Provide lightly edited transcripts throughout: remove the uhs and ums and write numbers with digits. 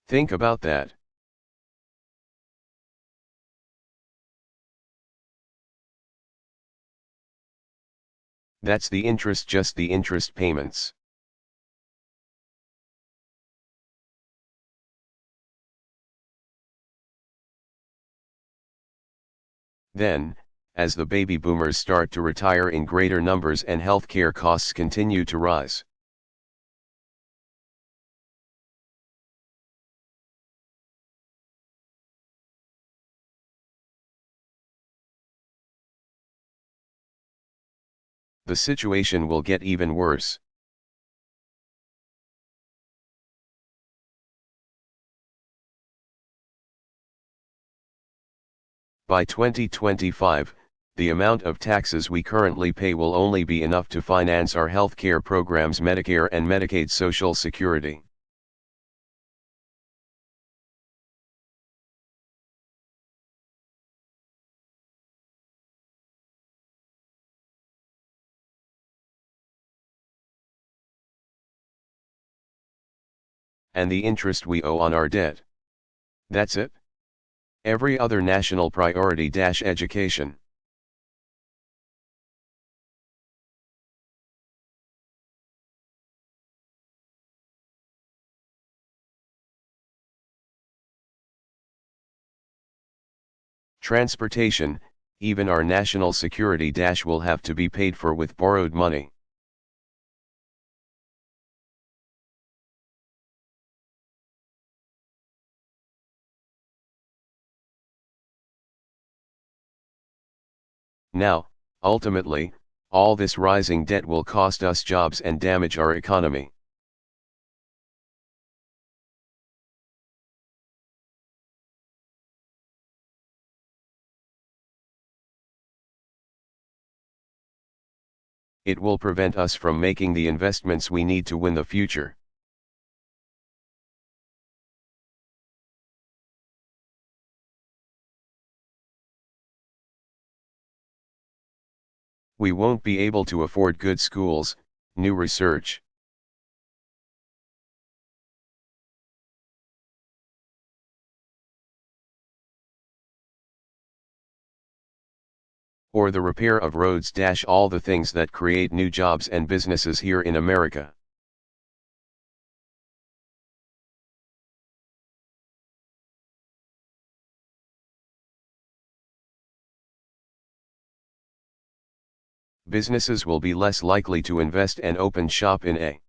Think about that. That's the interest, just the interest payments. Then, as the baby boomers start to retire in greater numbers and healthcare costs continue to rise, the situation will get even worse. By 2025, the amount of taxes we currently pay will only be enough to finance our healthcare programs, Medicare and Medicaid, Social Security. And the interest we owe on our debt. That's it. Every other national priority - education. Transportation, even our national security - will have to be paid for with borrowed money. Now, ultimately, all this rising debt will cost us jobs and damage our economy. It will prevent us from making the investments we need to win the future. We won't be able to afford good schools, new research, or the repair of roads - all the things that create new jobs and businesses here in America. Businesses will be less likely to invest and open shop in a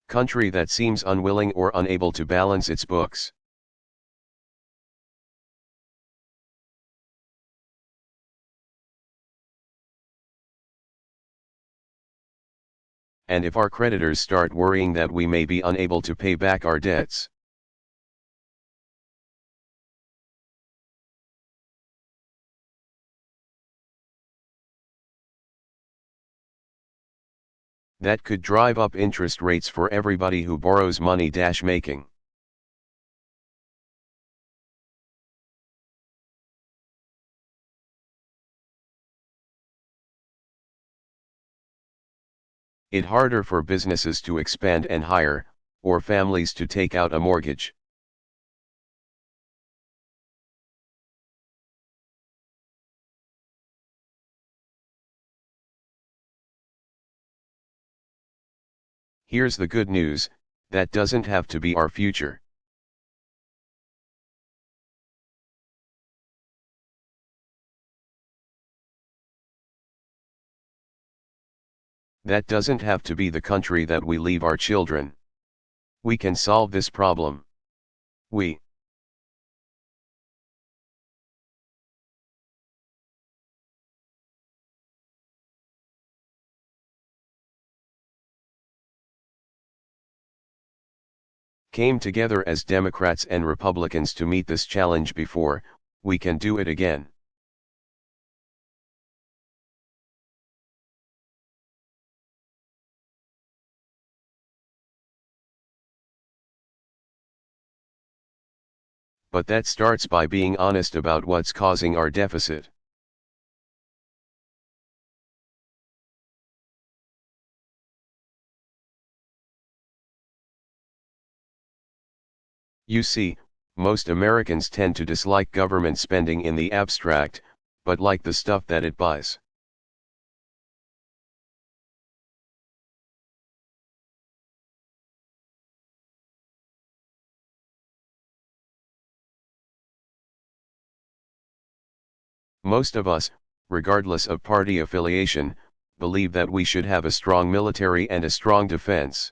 country that seems unwilling or unable to balance its books. And if our creditors start worrying that we may be unable to pay back our debts, that could drive up interest rates for everybody who borrows money - making it harder for businesses to expand and hire, or families to take out a mortgage. Here's the good news, that doesn't have to be our future. That doesn't have to be the country that we leave our children. We can solve this problem. We came together as Democrats and Republicans to meet this challenge before. We can do it again. But that starts by being honest about what's causing our deficit. You see, most Americans tend to dislike government spending in the abstract, but like the stuff that it buys. Most of us, regardless of party affiliation, believe that we should have a strong military and a strong defense.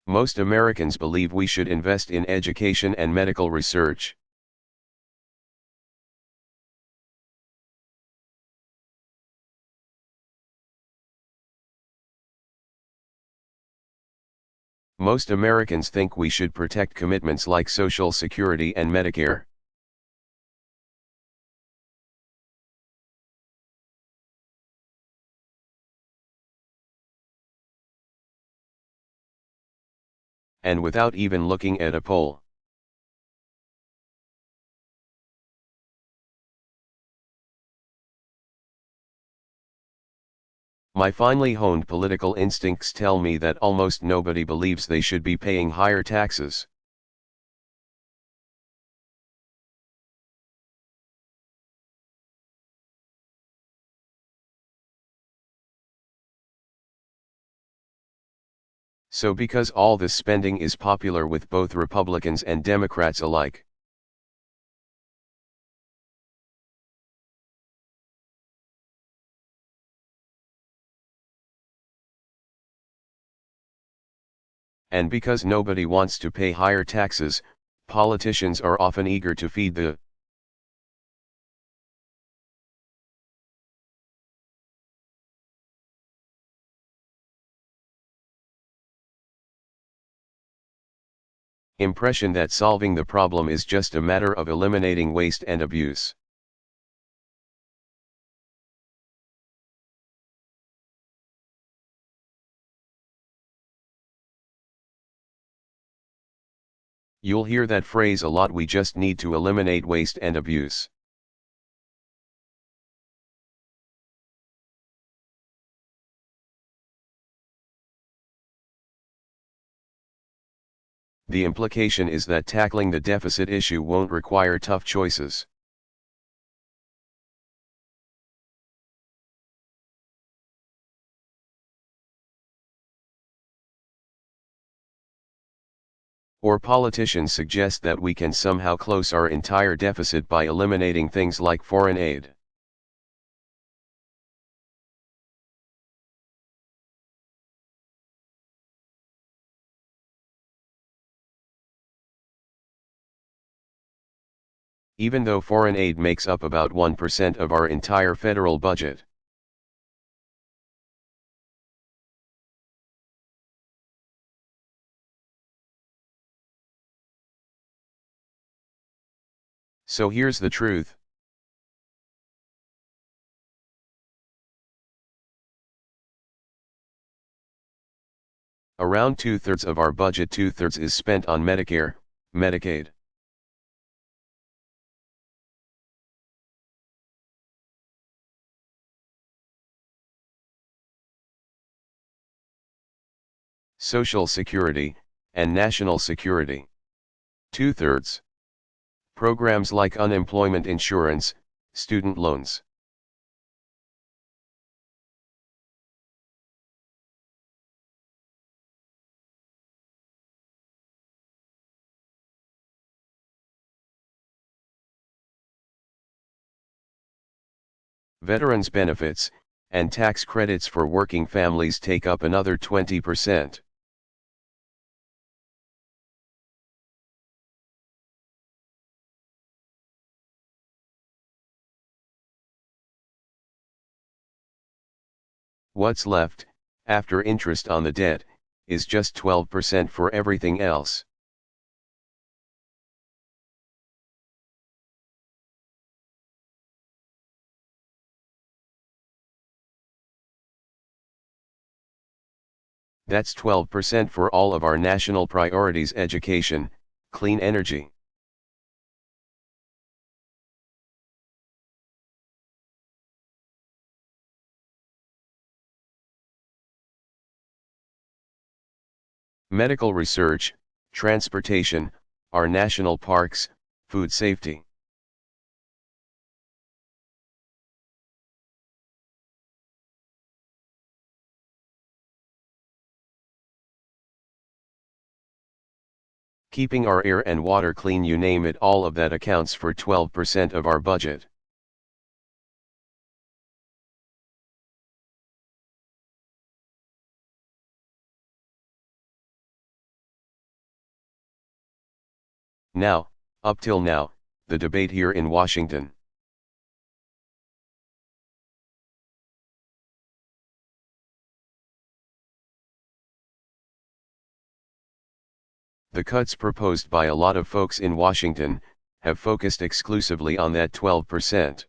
Most Americans believe we should invest in education and medical research. Most Americans think we should protect commitments like Social Security and Medicare. And without even looking at a poll. My finely honed political instincts tell me that almost nobody believes they should be paying higher taxes. So because all this spending is popular with both Republicans and Democrats alike. And because nobody wants to pay higher taxes, politicians are often eager to feed the impression that solving the problem is just a matter of eliminating waste and abuse. You'll hear that phrase a lot: we just need to eliminate waste and abuse. The implication is that tackling the deficit issue won't require tough choices. Or politicians suggest that we can somehow close our entire deficit by eliminating things like foreign aid. Even though foreign aid makes up about 1% of our entire federal budget. So here's the truth. Around 2/3 of our budget, 2/3 is spent on Medicare, Medicaid. Social Security, and National Security. 2/3. Programs like unemployment insurance, student loans. Veterans benefits, and tax credits for working families take up another 20%. What's left, after interest on the debt, is just 12% for everything else. That's 12% for all of our national priorities: education, clean energy, medical research, transportation, our national parks, food safety. Keeping our air and water clean, you name it, all of that accounts for 12% of our budget. Now, up till now, the debate here in Washington. The cuts proposed by a lot of folks in Washington have focused exclusively on that 12%.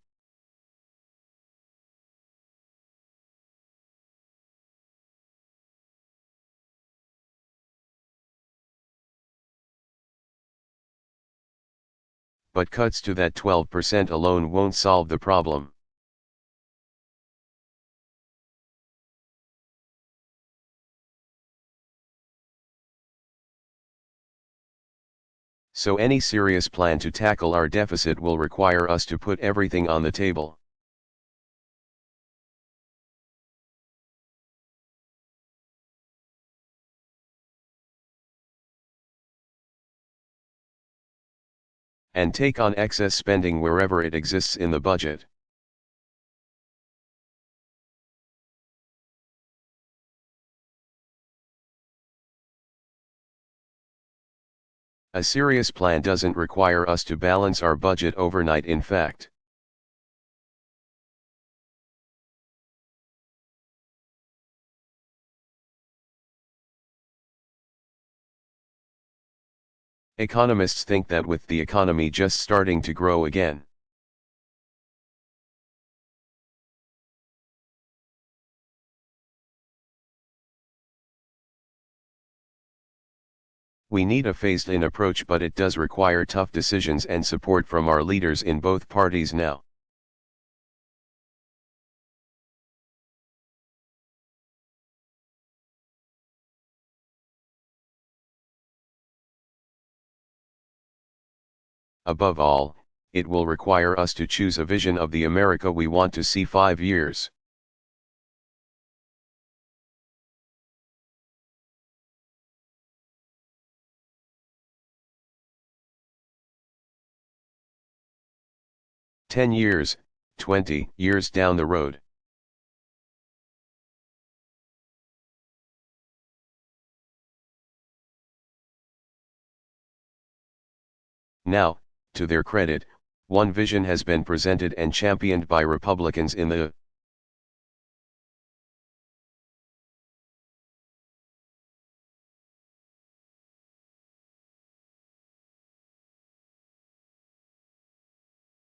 But cuts to that 12% alone won't solve the problem. So any serious plan to tackle our deficit will require us to put everything on the table. And take on excess spending wherever it exists in the budget. A serious plan doesn't require us to balance our budget overnight, in fact. Economists think that with the economy just starting to grow again, we need a phased-in approach, but it does require tough decisions and support from our leaders in both parties now. Above all, it will require us to choose a vision of the America we want to see 5 years. "10 years, 20 years down the road. Now, to their credit, one vision has been presented and championed by Republicans in the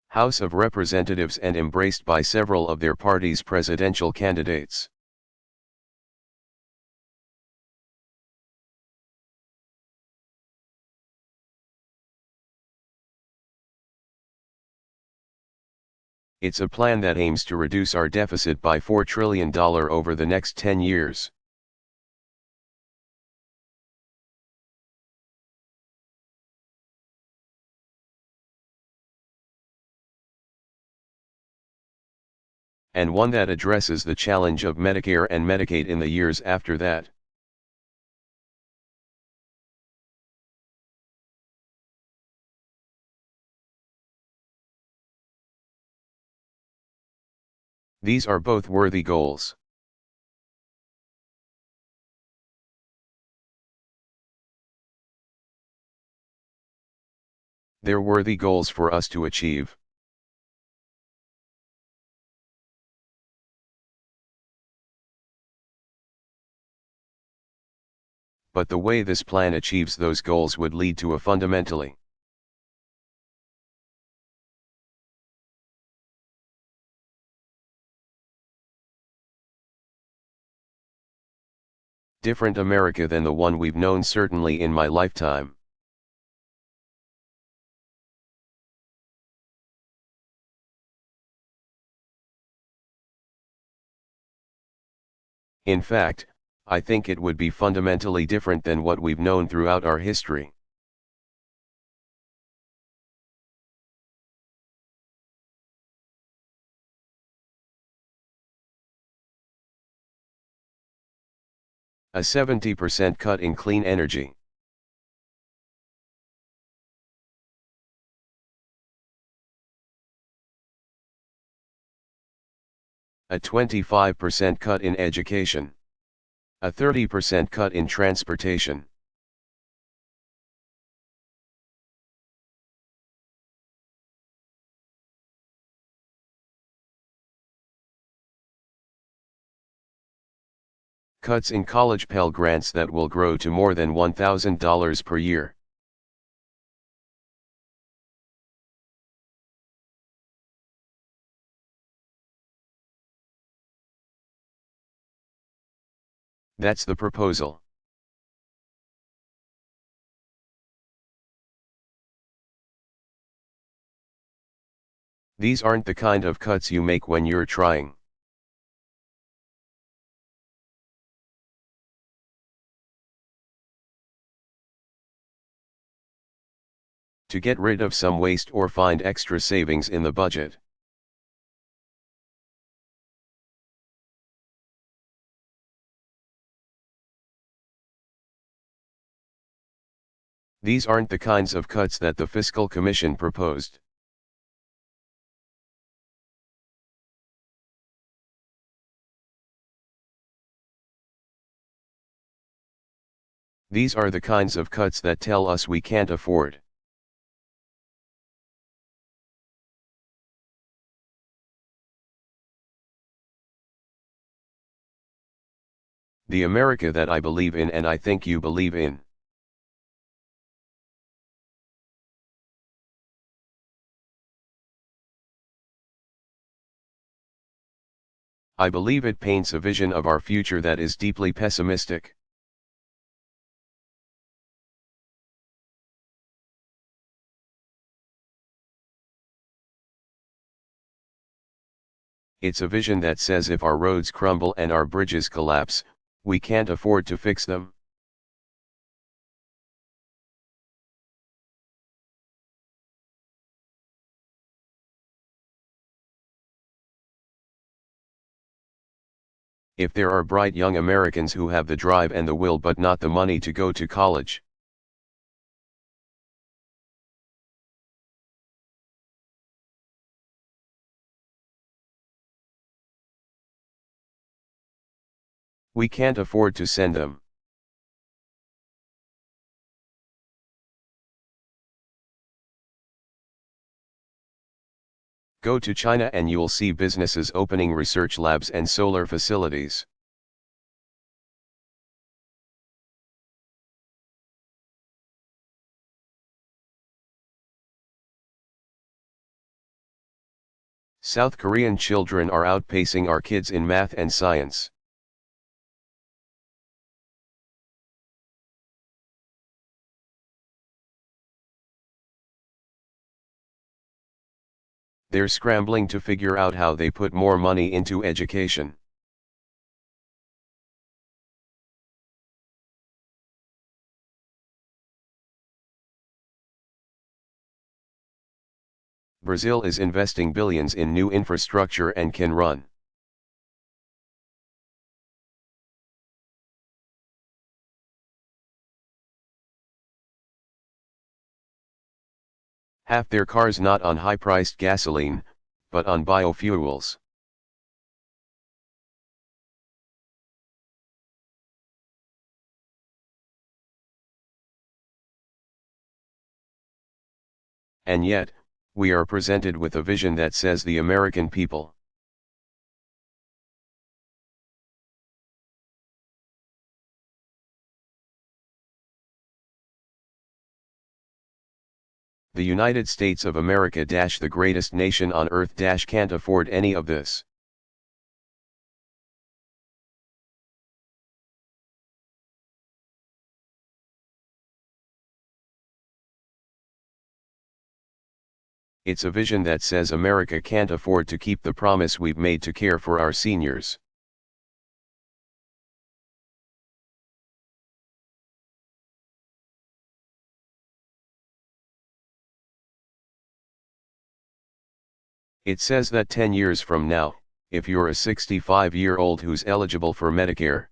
House of Representatives and embraced by several of their party's presidential candidates. It's a plan that aims to reduce our deficit by $4 trillion over the next 10 years. And one that addresses the challenge of Medicare and Medicaid in the years after that. These are both worthy goals. They're worthy goals for us to achieve. But the way this plan achieves those goals would lead to a fundamentally different America than the one we've known, certainly in my lifetime. In fact, I think it would be fundamentally different than what we've known throughout our history. A 70% cut in clean energy. A 25% cut in education. A 30% cut in transportation. Cuts in college Pell Grants that will grow to more than $1,000 per year. That's the proposal. These aren't the kind of cuts you make when you're trying. To get rid of some waste or find extra savings in the budget. These aren't the kinds of cuts that the Fiscal Commission proposed. These are the kinds of cuts that tell us we can't afford. The America that I believe in and I think you believe in. I believe it paints a vision of our future that is deeply pessimistic. It's a vision that says if our roads crumble and our bridges collapse, we can't afford to fix them. If there are bright young Americans who have the drive and the will but not the money to go to college, we can't afford to send them. Go to China and you'll see businesses opening research labs and solar facilities. South Korean children are outpacing our kids in math and science. They're scrambling to figure out how they put more money into education. Brazil is investing billions in new infrastructure and can run. Half their cars not on high-priced gasoline, but on biofuels. And yet, we are presented with a vision that says the American people. The United States of America - the greatest nation on earth - can't afford any of this. It's a vision that says America can't afford to keep the promise we've made to care for our seniors. It says that 10 years from now, if you're a 65-year-old who's eligible for Medicare,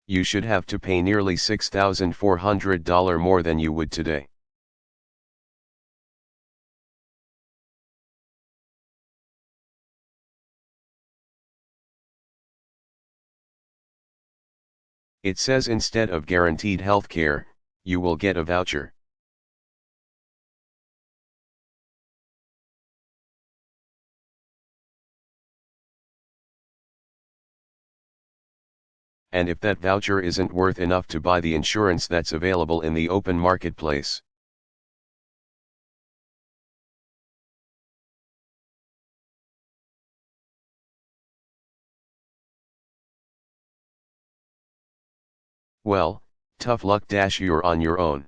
you should have to pay nearly $6,400 more than you would today. It says instead of guaranteed health care, you will get a voucher. And if that voucher isn't worth enough to buy the insurance that's available in the open marketplace, well, tough luck. You're on your own.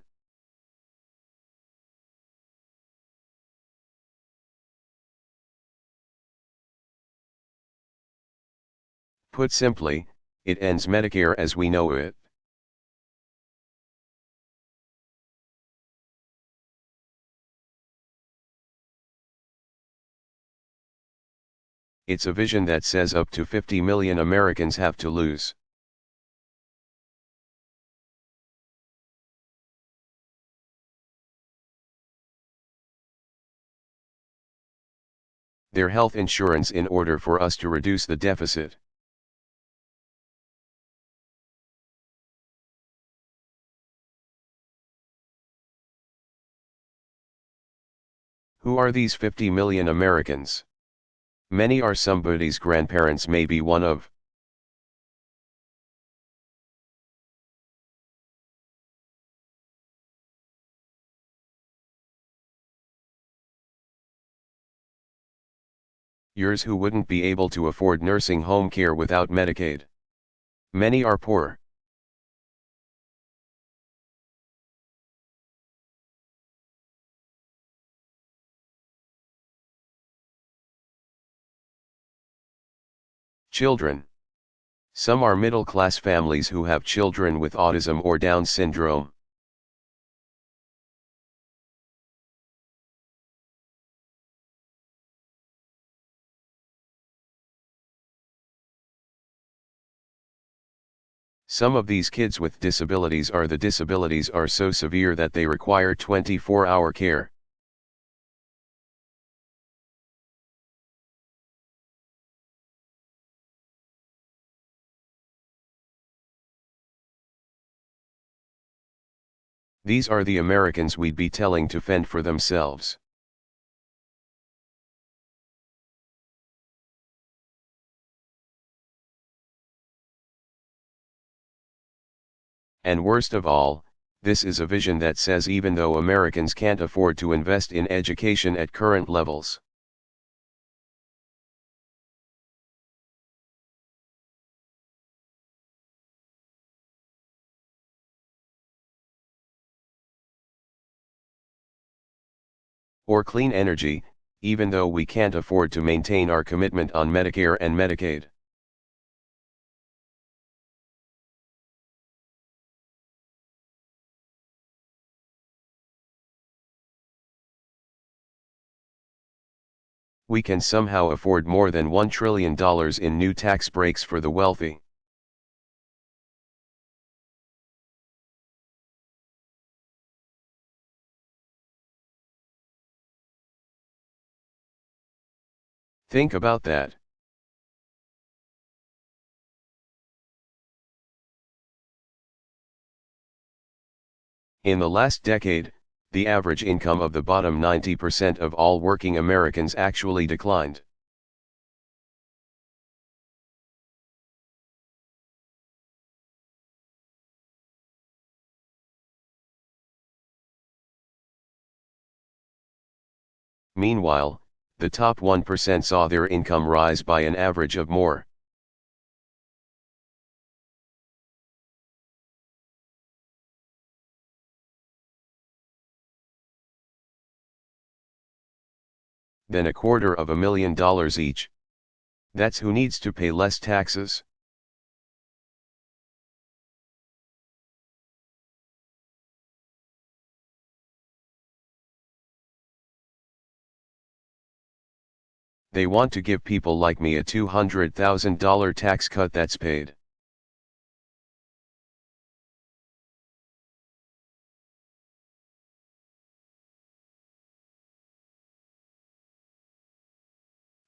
Put simply, it ends Medicare as we know it. It's a vision that says up to 50 million Americans have to lose. Their health insurance in order for us to reduce the deficit. Who are these 50 million Americans? Many are somebody's grandparents, maybe one of. Yours who wouldn't be able to afford nursing home care without Medicaid. Many are poor. Children. Some are middle-class families who have children with autism or Down syndrome. Some of these kids with disabilities are so severe that they require 24-hour care. These are the Americans we'd be telling to fend for themselves. And worst of all, this is a vision that says even though Americans can't afford to invest in education at current levels, or clean energy, even though we can't afford to maintain our commitment on Medicare and Medicaid. We can somehow afford more than $1 trillion in new tax breaks for the wealthy. Think about that. In the last decade, the average income of the bottom 90% of all working Americans actually declined. Meanwhile, the top 1% saw their income rise by an average of more. Than $250,000 each. That's who needs to pay less taxes. They want to give people like me a $200,000 tax cut that's paid.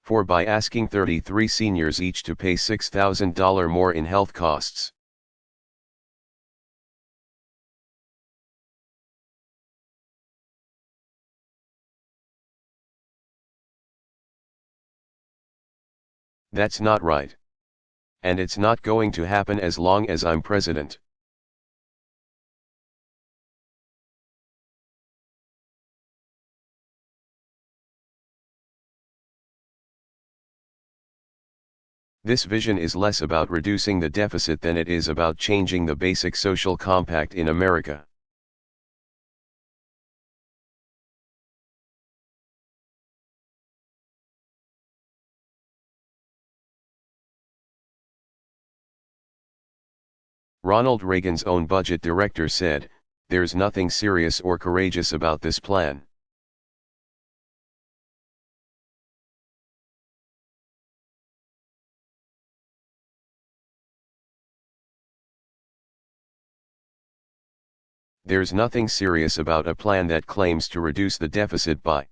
For by asking 33 seniors each to pay $6,000 more in health costs. That's not right. And it's not going to happen as long as I'm president. This vision is less about reducing the deficit than it is about changing the basic social compact in America. Ronald Reagan's own budget director said, "There's nothing serious or courageous about this plan." There's nothing serious about a plan that claims to reduce the deficit by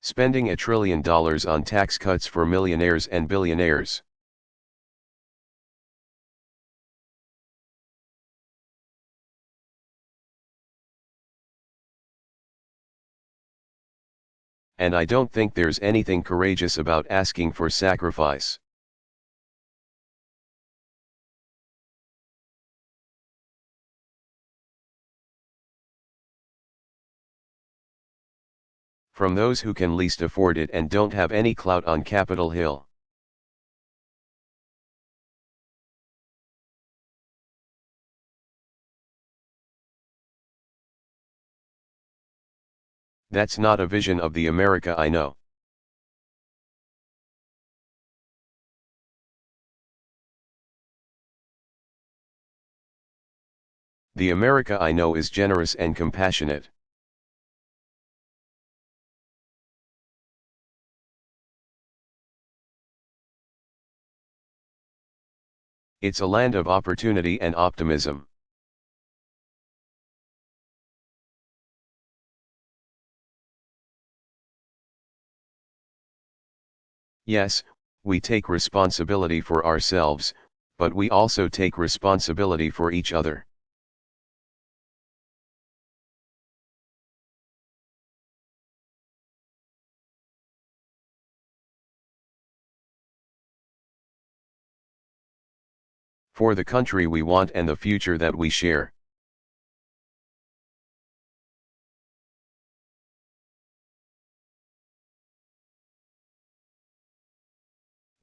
spending $1 trillion on tax cuts for millionaires and billionaires. And I don't think there's anything courageous about asking for sacrifice. From those who can least afford it and don't have any clout on Capitol Hill. That's not a vision of the America I know. The America I know is generous and compassionate. It's a land of opportunity and optimism. Yes, we take responsibility for ourselves, but we also take responsibility for each other. For the country we want and the future that we share.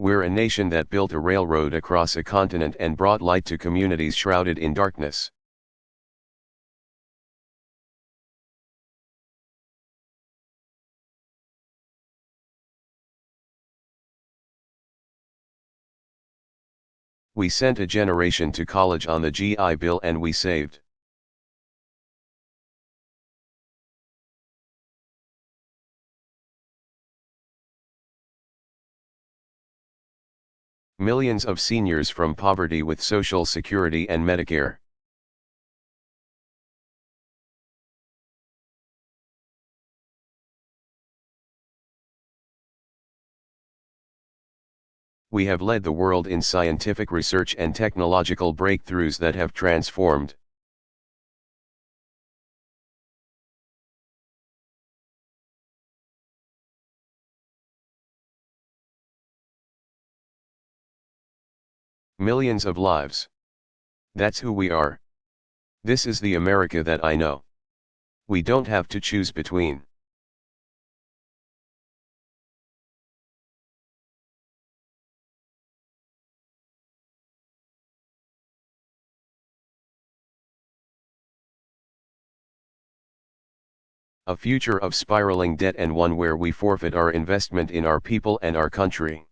We're a nation that built a railroad across a continent and brought light to communities shrouded in darkness. We sent a generation to college on the GI Bill and we saved millions of seniors from poverty with Social Security and Medicare. We have led the world in scientific research and technological breakthroughs that have transformed millions of lives. That's who we are. This is the America that I know. We don't have to choose between a future of spiraling debt and one where we forfeit our investment in our people and our country.